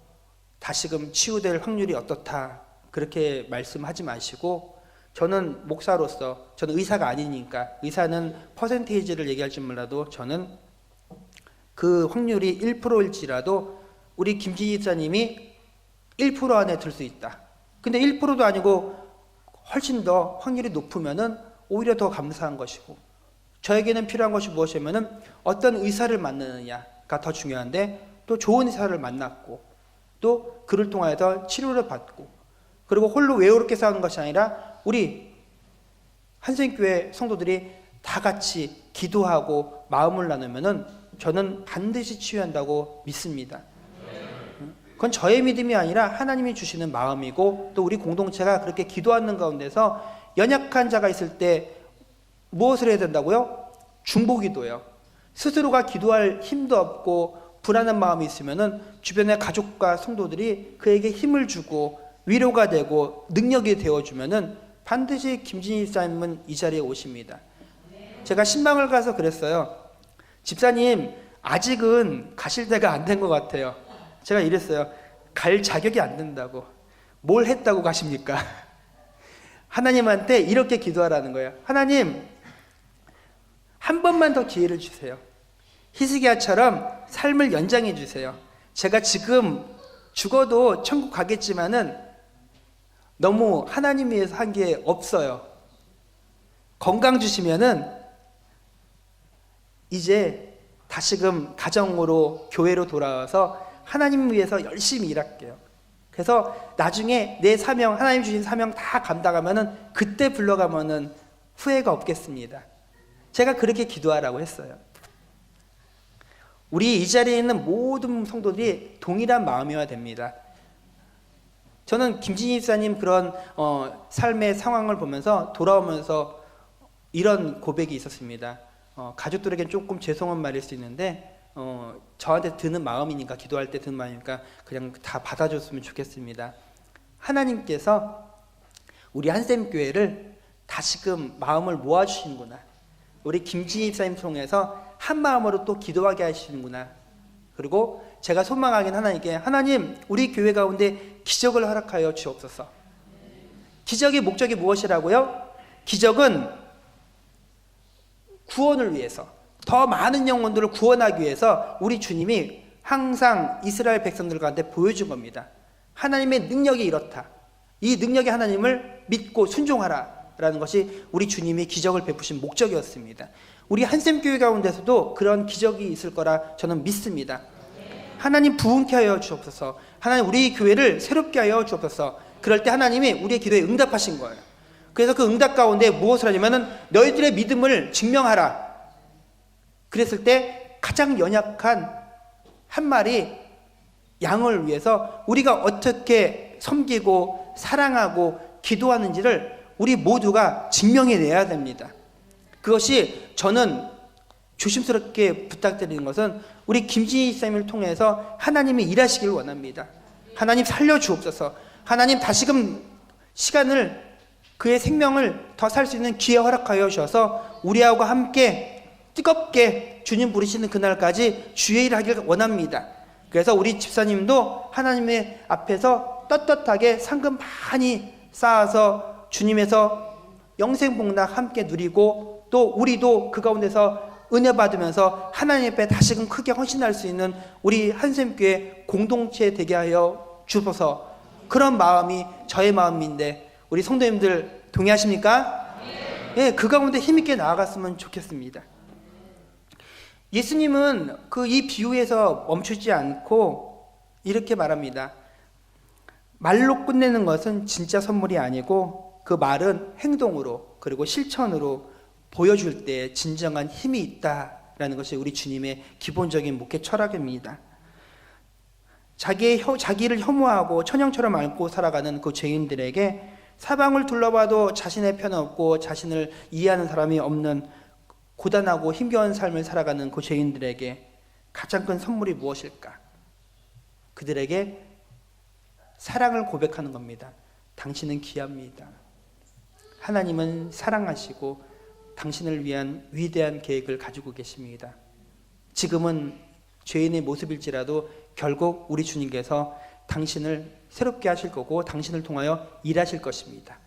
다시금 치유될 확률이 어떻다 그렇게 말씀하지 마시고, 저는 목사로서, 저는 의사가 아니니까 의사는 퍼센테이지를 얘기할지 몰라도 저는 그 확률이 1%일지라도 우리 김진희 집사님이 1% 안에 들 수 있다. 근데 1%도 아니고 훨씬 더 확률이 높으면은 오히려 더 감사한 것이고, 저에게는 필요한 것이 무엇이냐면은 어떤 의사를 만나느냐가 더 중요한데, 또 좋은 의사를 만났고 또 그를 통하여서 치료를 받고, 그리고 홀로 외롭게 싸우는 것이 아니라 우리 한생교회 성도들이 다 같이 기도하고 마음을 나누면은 저는 반드시 치유한다고 믿습니다. 그건 저의 믿음이 아니라 하나님이 주시는 마음이고, 또 우리 공동체가 그렇게 기도하는 가운데서 연약한 자가 있을 때 무엇을 해야 된다고요? 중보기도요. 스스로가 기도할 힘도 없고 불안한 마음이 있으면은 주변의 가족과 성도들이 그에게 힘을 주고 위로가 되고 능력이 되어주면은 반드시 김진희 집사님은 이 자리에 오십니다. 제가 신방을 가서 그랬어요. 집사님, 아직은 가실 때가 안 된 것 같아요. 제가 이랬어요. 갈 자격이 안 된다고. 뭘 했다고 가십니까? 하나님한테 이렇게 기도하라는 거예요. 하나님, 한 번만 더 기회를 주세요. 히스기야처럼 삶을 연장해 주세요. 제가 지금 죽어도 천국 가겠지만은 너무 하나님 위해서 한 게 없어요. 건강 주시면은 이제 다시금 가정으로 교회로 돌아와서 하나님 위해서 열심히 일할게요. 그래서 나중에 내 사명, 하나님 주신 사명 다 감당하면은 그때 불러가면은 후회가 없겠습니다. 제가 그렇게 기도하라고 했어요. 우리 이 자리에 있는 모든 성도들이 동일한 마음이어야 됩니다. 저는 김진희 집사님 그런 삶의 상황을 보면서 돌아오면서 이런 고백이 있었습니다. 가족들에게 조금 죄송한 말일 수 있는데 저한테 드는 마음이니까, 기도할 때 드는 마음이니까 그냥 다 받아줬으면 좋겠습니다. 하나님께서 우리 한샘교회를 다시금 마음을 모아주시는구나. 우리 김진희 집사님 통해서 한 마음으로 또 기도하게 하시는구나. 그리고 제가 소망하긴 하나님께, 하나님 우리 교회 가운데 기적을 허락하여 주옵소서. 기적의 목적이 무엇이라고요? 기적은 구원을 위해서, 더 많은 영혼들을 구원하기 위해서 우리 주님이 항상 이스라엘 백성들 가운데 보여준 겁니다. 하나님의 능력이 이렇다. 이 능력의 하나님을 믿고 순종하라 라는 것이 우리 주님이 기적을 베푸신 목적이었습니다. 우리 한샘교회 가운데서도 그런 기적이 있을 거라 저는 믿습니다. 하나님 부흥케 하여 주옵소서. 하나님 우리 교회를 새롭게 하여 주옵소서. 그럴 때 하나님이 우리의 기도에 응답하신 거예요. 그래서 그 응답 가운데 무엇을 하냐면은 너희들의 믿음을 증명하라. 그랬을 때 가장 연약한 한 마리 양을 위해서 우리가 어떻게 섬기고 사랑하고 기도하는지를 우리 모두가 증명해내야 됩니다. 그것이 저는 조심스럽게 부탁드리는 것은 우리 김진희 집사님을 통해서 하나님이 일하시길 원합니다. 하나님 살려주옵소서. 하나님 다시금 시간을, 그의 생명을 더 살 수 있는 기회 허락하여 주셔서 우리하고 함께 뜨겁게 주님 부르시는 그날까지 주의 일 하길 원합니다. 그래서 우리 집사님도 하나님의 앞에서 떳떳하게 상금 많이 쌓아서 주님에서 영생복락 함께 누리고, 또 우리도 그 가운데서 은혜 받으면서 하나님 앞에 다시금 크게 헌신할 수 있는 우리 한샘교회 공동체 되게 하여 주셔서, 그런 마음이 저의 마음인데 우리 성도님들 동의하십니까? 네, 그 가운데 힘있게 나아갔으면 좋겠습니다. 예수님은 이 비유에서 멈추지 않고 이렇게 말합니다. 말로 끝내는 것은 진짜 선물이 아니고 그 말은 행동으로 그리고 실천으로 보여줄 때 진정한 힘이 있다라는 것이 우리 주님의 기본적인 목회 철학입니다. 자기를 혐오하고 천형처럼 앓고 살아가는 그 죄인들에게 사방을 둘러봐도 자신의 편 없고 자신을 이해하는 사람이 없는 고단하고 힘겨운 삶을 살아가는 그 죄인들에게 가장 큰 선물이 무엇일까? 그들에게 사랑을 고백하는 겁니다. 당신은 귀합니다. 하나님은 사랑하시고 당신을 위한 위대한 계획을 가지고 계십니다. 지금은 죄인의 모습일지라도 결국 우리 주님께서 당신을 새롭게 하실 거고 당신을 통하여 일하실 것입니다.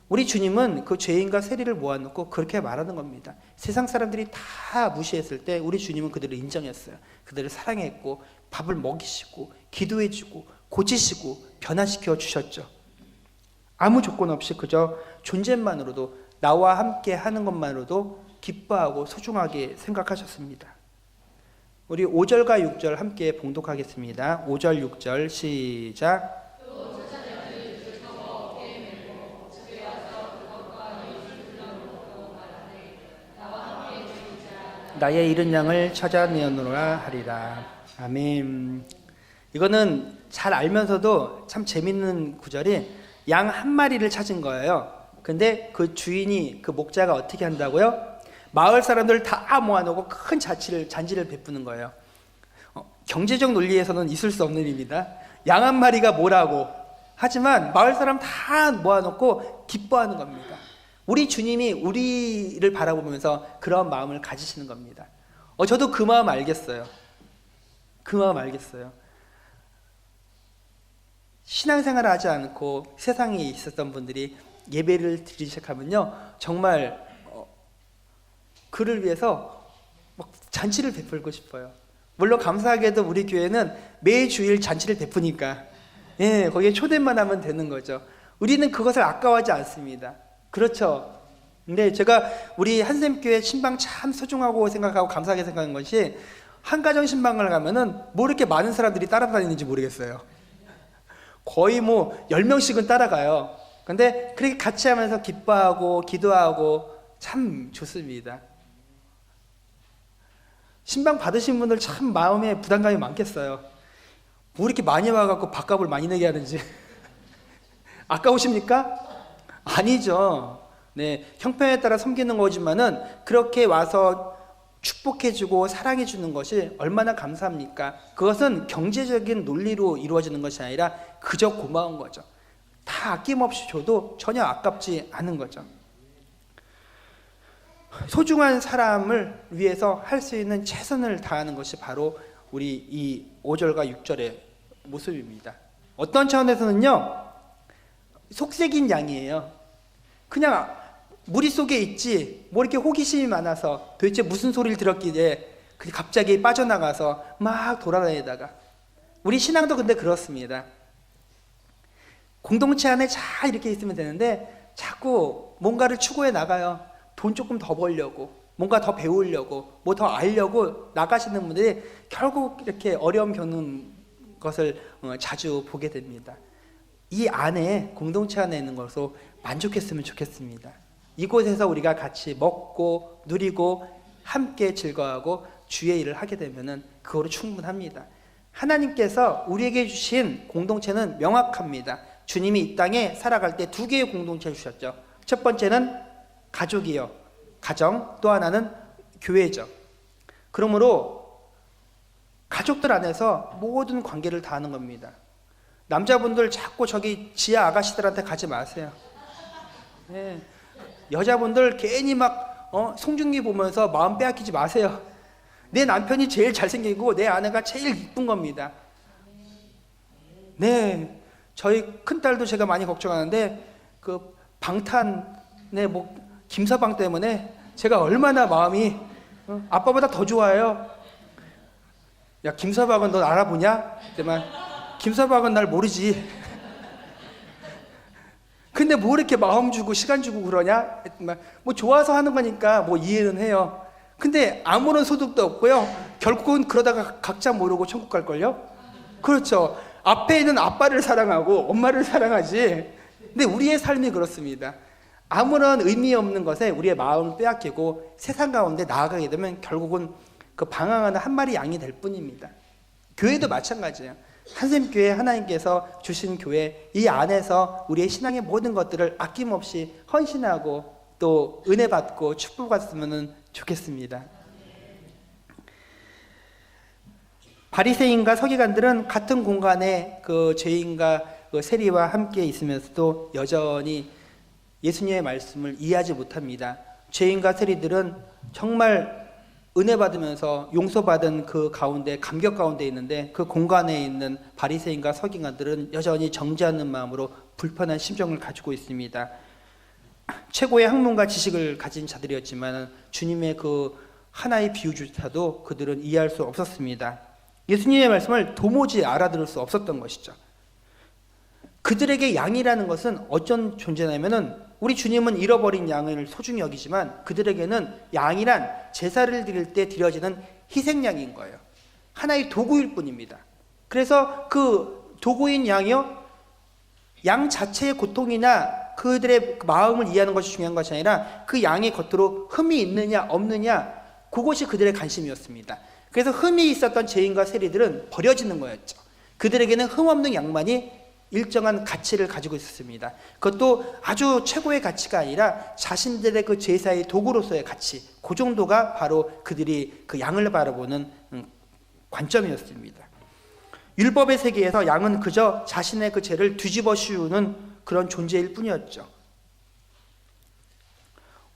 우리 주님은 그 죄인과 세리를 모아놓고 그렇게 말하는 겁니다. 세상 사람들이 다 무시했을 때 우리 주님은 그들을 인정했어요. 그들을 사랑했고 밥을 먹이시고 기도해주고 고치시고 변화시켜 주셨죠. 아무 조건 없이 그저 존재만으로도, 나와 함께 하는 것만으로도 기뻐하고 소중하게 생각하셨습니다. 우리 5절과 6절 함께 봉독하겠습니다. 5절 6절 시작. 나의 잃은 양을 찾아내오노라 하리라. 아멘. 이거는 잘 알면서도 참 재밌는 구절이, 양 한 마리를 찾은 거예요. 근데 그 주인이, 그 목자가 어떻게 한다고요? 마을 사람들 다 모아놓고 큰 잔치를 베푸는 거예요. 경제적 논리에서는 있을 수 없는 일입니다. 양 한 마리가 뭐라고. 하지만 마을 사람 다 모아놓고 기뻐하는 겁니다. 우리 주님이 우리를 바라보면서 그런 마음을 가지시는 겁니다. 저도 그 마음 알겠어요. 그 마음 알겠어요. 신앙생활을 하지 않고 세상에 있었던 분들이 예배를 드리기 시작하면요, 정말 그를 위해서 막 잔치를 베풀고 싶어요. 물론 감사하게도 우리 교회는 매주일 잔치를 베푸니까 거기에 초대만 하면 되는 거죠. 우리는 그것을 아까워하지 않습니다. 그렇죠. 근데 제가 우리 한샘교회 신방 참 소중하고 생각하고 감사하게 생각하는 것이, 한가정 신방을 가면은 뭐 이렇게 많은 사람들이 따라다니는지 모르겠어요. 거의 10명씩은 따라가요. 근데 그렇게 같이 하면서 기뻐하고 기도하고 참 좋습니다. 신방 받으신 분들 참 마음에 부담감이 많겠어요. 뭐 이렇게 많이 와갖고 밥값을 많이 내게 하는지. 아까우십니까? 아니죠. 네, 형편에 따라 섬기는 거지만은 그렇게 와서 축복해주고 사랑해주는 것이 얼마나 감사합니까? 그것은 경제적인 논리로 이루어지는 것이 아니라 그저 고마운 거죠. 다 아낌없이 줘도 전혀 아깝지 않은 거죠. 소중한 사람을 위해서 할 수 있는 최선을 다하는 것이 바로 우리 이 5절과 6절의 모습입니다. 어떤 차원에서는요, 속색인 양이에요. 그냥 무리 속에 있지 뭐 이렇게 호기심이 많아서 도대체 무슨 소리를 들었기에 갑자기 빠져나가서 막 돌아다니다가, 우리 신앙도 근데 그렇습니다. 공동체 안에 잘 이렇게 있으면 되는데 자꾸 뭔가를 추구해 나가요. 돈 조금 더 벌려고, 뭔가 더 배우려고, 뭐 더 알려고 나가시는 분들이 결국 이렇게 어려움 겪는 것을 자주 보게 됩니다. 이 안에, 공동체 안에 있는 것으로 만족했으면 좋겠습니다. 이곳에서 우리가 같이 먹고 누리고 함께 즐거워하고 주의 일을 하게 되면은 그거로 충분합니다. 하나님께서 우리에게 주신 공동체는 명확합니다. 주님이 이 땅에 살아갈 때 2개의 공동체를 주셨죠. 첫 번째는 가족이요, 가정. 또 하나는 교회죠. 그러므로 가족들 안에서 모든 관계를 다 하는 겁니다. 남자분들 자꾸 저기 지하 아가씨들한테 가지 마세요. 네. 여자분들 괜히 막 송중기 보면서 마음 빼앗기지 마세요. 내 남편이 제일 잘생기고 내 아내가 제일 이쁜 겁니다. 네, 저희 큰딸도 제가 많이 걱정하는데 그 방탄의 뭐 김서방 때문에 제가 얼마나 마음이 아빠보다 더 좋아요. 야, 김서방은 너 알아보냐? 그때만 김서방은 날 모르지. 근데 뭐 이렇게 마음 주고 시간 주고 그러냐? 뭐 좋아서 하는 거니까 뭐 이해는 해요. 근데 아무런 소득도 없고요. 결국은 그러다가 각자 모르고 천국 갈걸요? 그렇죠. 앞에 있는 아빠를 사랑하고 엄마를 사랑하지. 근데 우리의 삶이 그렇습니다. 아무런 의미 없는 것에 우리의 마음을 빼앗기고 세상 가운데 나아가게 되면 결국은 그 방황하는 한 마리 양이 될 뿐입니다. 교회도 마찬가지예요. 한샘교회 하나님께서 주신 교회, 이 안에서 우리의 신앙의 모든 것들을 아낌없이 헌신하고 또 은혜 받고 축복받으면 좋겠습니다. 바리새인과 서기관들은 같은 공간에 그 죄인과 그 세리와 함께 있으면서도 여전히 예수님의 말씀을 이해하지 못합니다. 죄인과 세리들은 정말 은혜 받으면서 용서받은 그 가운데 감격 가운데 있는데 그 공간에 있는 바리새인과 서기관들은 여전히 정죄하는 마음으로 불편한 심정을 가지고 있습니다. 최고의 학문과 지식을 가진 자들이었지만 주님의 그 하나의 비유조차도 그들은 이해할 수 없었습니다. 예수님의 말씀을 도무지 알아들을 수 없었던 것이죠. 그들에게 양이라는 것은 어떤 존재냐면은 우리 주님은 잃어버린 양을 소중히 여기지만 그들에게는 양이란 제사를 드릴 때 드려지는 희생양인 거예요. 하나의 도구일 뿐입니다. 그래서 그 도구인 양이요, 양 자체의 고통이나 그들의 마음을 이해하는 것이 중요한 것이 아니라 그 양의 겉으로 흠이 있느냐 없느냐, 그것이 그들의 관심이었습니다. 그래서 흠이 있었던 죄인과 세리들은 버려지는 거였죠. 그들에게는 흠 없는 양만이 일정한 가치를 가지고 있었습니다. 그것도 아주 최고의 가치가 아니라 자신들의 그 제사의 도구로서의 가치, 그 정도가 바로 그들이 그 양을 바라보는 관점이었습니다. 율법의 세계에서 양은 그저 자신의 그 죄를 뒤집어 씌우는 그런 존재일 뿐이었죠.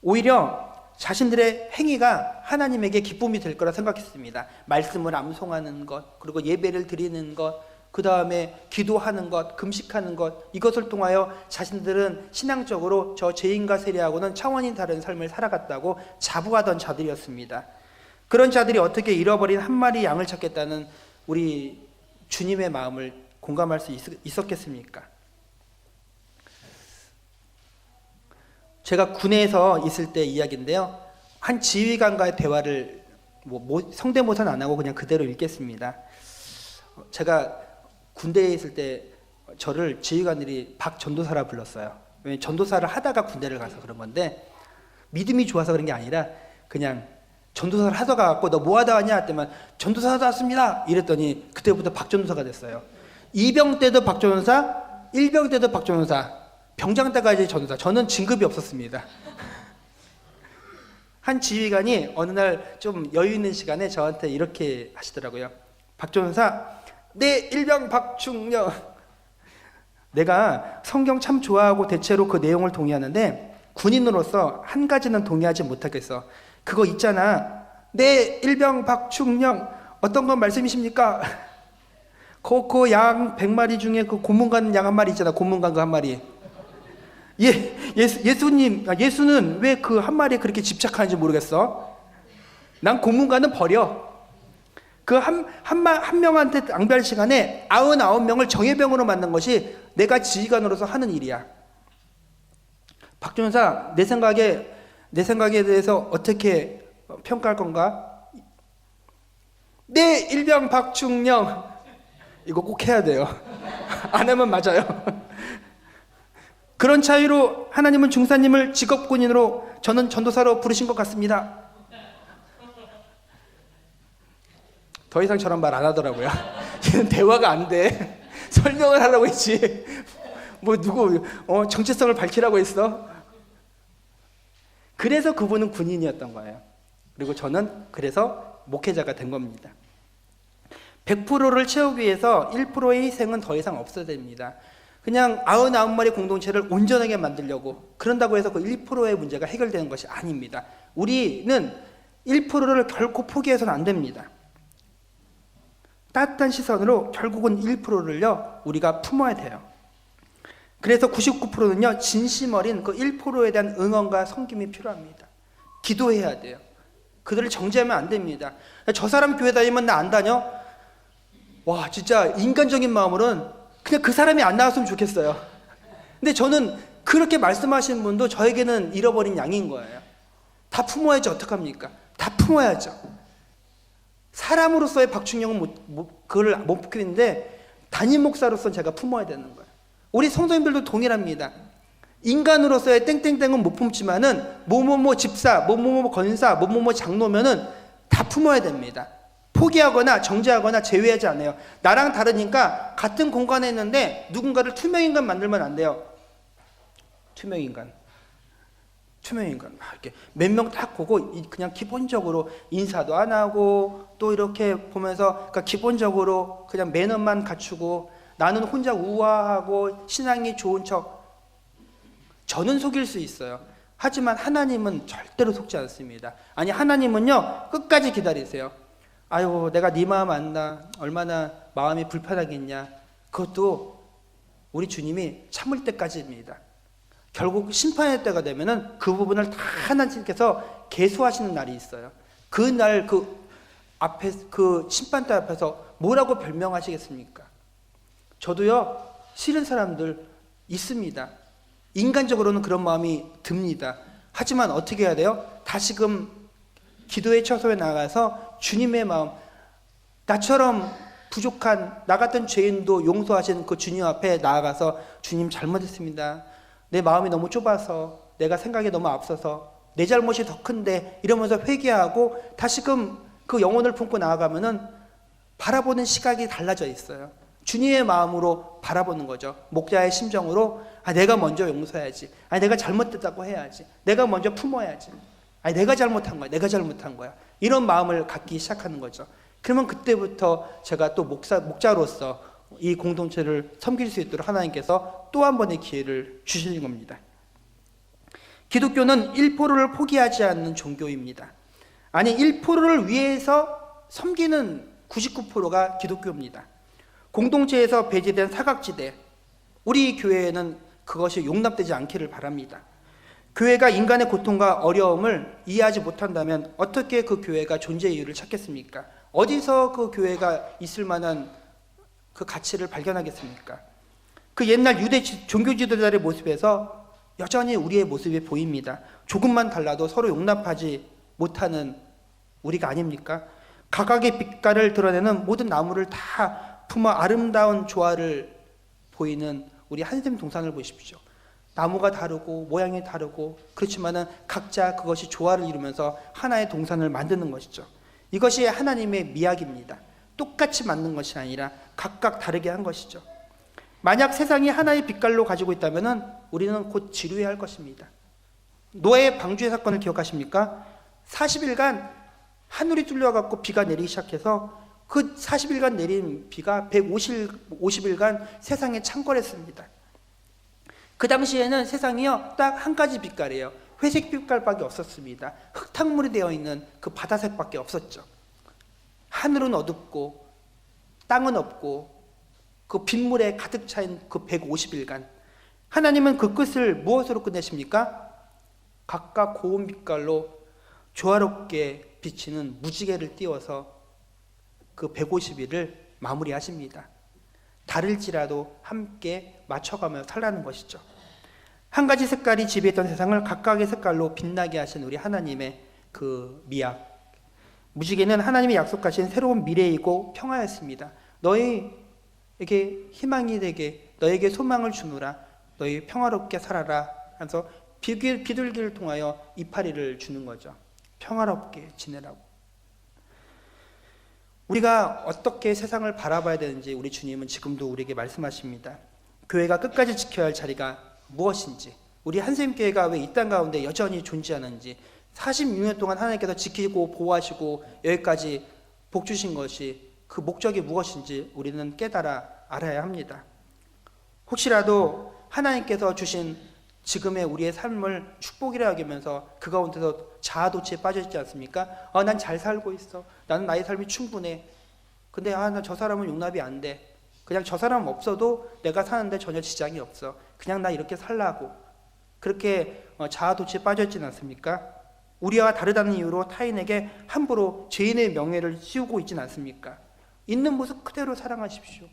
오히려 자신들의 행위가 하나님에게 기쁨이 될 거라 생각했습니다. 말씀을 암송하는 것, 그리고 예배를 드리는 것, 그 다음에 기도하는 것, 금식하는 것, 이것을 통하여 자신들은 신앙적으로 저 죄인과 세리하고는 차원이 다른 삶을 살아갔다고 자부하던 자들이었습니다. 그런 자들이 어떻게 잃어버린 한 마리 양을 찾겠다는 우리 주님의 마음을 공감할 수 있었겠습니까? 제가 군에서 있을 때 이야기인데요. 한 지휘관과의 대화를 성대모사는 안 하고 그냥 그대로 읽겠습니다. 제가 군대에 있을 때 저를 지휘관들이 박전도사라 불렀어요. 왜냐면 전도사를 하다가 군대를 가서 그런 건데 믿음이 좋아서 그런 게 아니라 그냥 전도사를 하다가 갖고 너 뭐 하다 왔냐 했더니 전도사 하다 왔습니다 이랬더니 그때부터 박전도사가 됐어요. 2병 때도 박전도사, 1병 때도 박전도사, 병장 때까지 전도사. 저는 진급이 없었습니다. 한 지휘관이 어느 날 좀 여유 있는 시간에 저한테 이렇게 하시더라고요. 박전도사, 네, 일병 박충영. 내가 성경 참 좋아하고 대체로 그 내용을 동의하는데 군인으로서 한 가지는 동의하지 못하겠어. 그거 있잖아. 네, 일병 박충영. 어떤 건 말씀이십니까? 그 양 100마리 중에 그 고문 가는 양 한 마리 있잖아. 고문 간 그 한 마리. 예수는 왜 그 한 마리에 그렇게 집착하는지 모르겠어. 난 고문 가는 버려. 그 한 명한테 낭비할 시간에 99명을 정예병으로 만든 것이 내가 지휘관으로서 하는 일이야. 박전사, 내 생각에 대해서 어떻게 평가할 건가? 네, 일병 박충영. 이거 꼭 해야 돼요. 안 하면 맞아요. 그런 차이로 하나님은 중사님을 직업군인으로, 저는 전도사로 부르신 것 같습니다. 더 이상 저런 말 안 하더라고요. 얘는 대화가 안 돼. 설명을 하라고 했지. 뭐 누구 정체성을 밝히라고 했어. 그래서 그분은 군인이었던 거예요. 그리고 저는 그래서 목회자가 된 겁니다. 100%를 채우기 위해서 1%의 희생은 더 이상 없어야 됩니다. 그냥 99마리 공동체를 온전하게 만들려고 그런다고 해서 그 1%의 문제가 해결되는 것이 아닙니다. 우리는 1%를 결코 포기해서는 안 됩니다. 따뜻한 시선으로 결국은 1%를요 우리가 품어야 돼요. 그래서 99%는요 진심 어린 그 1%에 대한 응원과 섬김이 필요합니다. 기도해야 돼요. 그들을 정죄하면 안 됩니다. 저 사람 교회 다니면 나 안 다녀? 와, 진짜 인간적인 마음으로는 그냥 그 사람이 안 나왔으면 좋겠어요. 근데 저는 그렇게 말씀하시는 분도 저에게는 잃어버린 양인 거예요. 다 품어야지 어떡합니까? 다 품어야죠. 사람으로서의 박충영은 그걸 못 품겠는데 담임 목사로서는 제가 품어야 되는 거예요. 우리 성도님들도 동일합니다. 인간으로서의 땡땡땡은 못 품지만은 뭐뭐뭐 집사, 뭐뭐뭐 건사, 뭐뭐뭐 장로면은 다 품어야 됩니다. 포기하거나 정죄하거나 제외하지 않아요. 나랑 다르니까 같은 공간에 있는데 누군가를 투명인간 만들면 안 돼요. 투명인간 이렇게 몇 명 딱 보고 그냥 기본적으로 인사도 안 하고 또 이렇게 보면서 그러니까 기본적으로 그냥 매너만 갖추고 나는 혼자 우아하고 신앙이 좋은 척. 저는 속일 수 있어요. 하지만 하나님은 절대로 속지 않습니다. 아니, 하나님은요 끝까지 기다리세요. 아유, 내가 네 마음 안다. 얼마나 마음이 불편하겠냐. 그것도 우리 주님이 참을 때까지입니다. 결국 심판의 때가 되면은 그 부분을 다 하나님께서 계수하시는 날이 있어요. 그날 앞에 그 심판대 앞에서 뭐라고 변명하시겠습니까? 저도요 싫은 사람들 있습니다. 인간적으로는 그런 마음이 듭니다. 하지만 어떻게 해야 돼요? 다시금 기도의 처소에 나가서 주님의 마음, 나처럼 부족한 나 같은 죄인도 용서하신 그 주님 앞에 나아가서 주님 잘못했습니다. 내 마음이 너무 좁아서 내가 생각이 너무 앞서서 내 잘못이 더 큰데 이러면서 회개하고 다시금 그 영혼을 품고 나아가면은 바라보는 시각이 달라져 있어요. 주님의 마음으로 바라보는 거죠. 목자의 심정으로 내가 먼저 용서해야지. 내가 잘못됐다고 해야지. 내가 먼저 품어야지. 내가 잘못한 거야. 이런 마음을 갖기 시작하는 거죠. 그러면 그때부터 제가 또 목자로서 이 공동체를 섬길 수 있도록 하나님께서 또 한 번의 기회를 주시는 겁니다. 기독교는 1%를 포기하지 않는 종교입니다. 아니, 1%를 위해서 섬기는 99%가 기독교입니다. 공동체에서 배제된 사각지대, 우리 교회에는 그것이 용납되지 않기를 바랍니다. 교회가 인간의 고통과 어려움을 이해하지 못한다면 어떻게 그 교회가 존재 이유를 찾겠습니까? 어디서 그 교회가 있을 만한 그 가치를 발견하겠습니까? 그 옛날 유대 종교 지도자들의 모습에서 여전히 우리의 모습이 보입니다. 조금만 달라도 서로 용납하지 못하는 우리가 아닙니까? 각각의 빛깔을 드러내는 모든 나무를 다 품어 아름다운 조화를 보이는 우리 한샘 동산을 보십시오. 나무가 다르고 모양이 다르고 그렇지만은 각자 그것이 조화를 이루면서 하나의 동산을 만드는 것이죠. 이것이 하나님의 미학입니다. 똑같이 만든 것이 아니라 각각 다르게 한 것이죠. 만약 세상이 하나의 빛깔로 가지고 있다면은 우리는 곧 지루해야 할 것입니다. 노아의 방주의 사건을 기억하십니까? 40일간 하늘이 뚫려갖고 비가 내리기 시작해서 그 40일간 내린 비가 150일간 세상에 창궐했습니다. 그 당시에는 세상이요 딱 한 가지 빛깔이에요. 회색 빛깔밖에 없었습니다. 흙탕물이 되어 있는 그 바다색밖에 없었죠. 하늘은 어둡고 땅은 없고 그 빗물에 가득 차인 그 150일간 하나님은 그 끝을 무엇으로 끝내십니까? 각각 고운 빛깔로 조화롭게 비치는 무지개를 띄워서 그 150일을 마무리하십니다. 다를지라도 함께 맞춰가며 살라는 것이죠. 한 가지 색깔이 지배했던 세상을 각각의 색깔로 빛나게 하신 우리 하나님의 그 미학. 무지개는 하나님이 약속하신 새로운 미래이고 평화였습니다. 너희에게 희망이 되게 너에게 소망을 주노라. 너희 평화롭게 살아라. 하면서 비둘기를 통하여 이파리를 주는 거죠. 평화롭게 지내라고. 우리가 어떻게 세상을 바라봐야 되는지 우리 주님은 지금도 우리에게 말씀하십니다. 교회가 끝까지 지켜야 할 자리가 무엇인지, 우리 한샘교회가 왜 이 땅 가운데 여전히 존재하는지, 46년 동안 하나님께서 지키고 보호하시고 여기까지 복 주신 것이 그 목적이 무엇인지 우리는 깨달아 알아야 합니다. 혹시라도 하나님께서 주신 지금의 우리의 삶을 축복이라 여기면서 그 가운데서 자아도취에 빠져있지 않습니까? 난 잘 살고 있어. 나는 나의 삶이 충분해. 근데 나 저 사람은 용납이 안 돼. 그냥 저 사람 없어도 내가 사는데 전혀 지장이 없어. 그냥 나 이렇게 살라고. 그렇게 자아도취에 빠져있지는 않습니까? 우리와 다르다는 이유로 타인에게 함부로 죄인의 명예를 씌우고 있지는 않습니까? 있는 모습 그대로 사랑하십시오.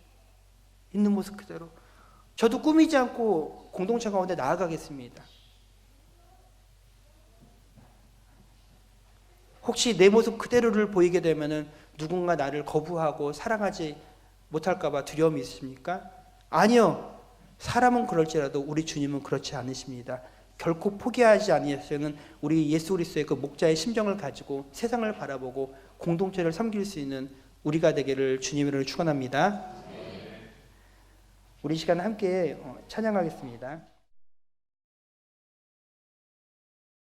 있는 모습 그대로. 저도 꾸미지 않고 공동체 가운데 나아가겠습니다. 혹시 내 모습 그대로를 보이게 되면은 누군가 나를 거부하고 사랑하지 못할까 봐 두려움이 있으십니까? 아니요. 사람은 그럴지라도 우리 주님은 그렇지 않으십니다. 결코 포기하지 아니하시는 우리 예수 그리스도의 그 목자의 심정을 가지고 세상을 바라보고 공동체를 섬길 수 있는 우리가 되기를 주님으로 축원합니다. 우리 시간 함께 찬양하겠습니다.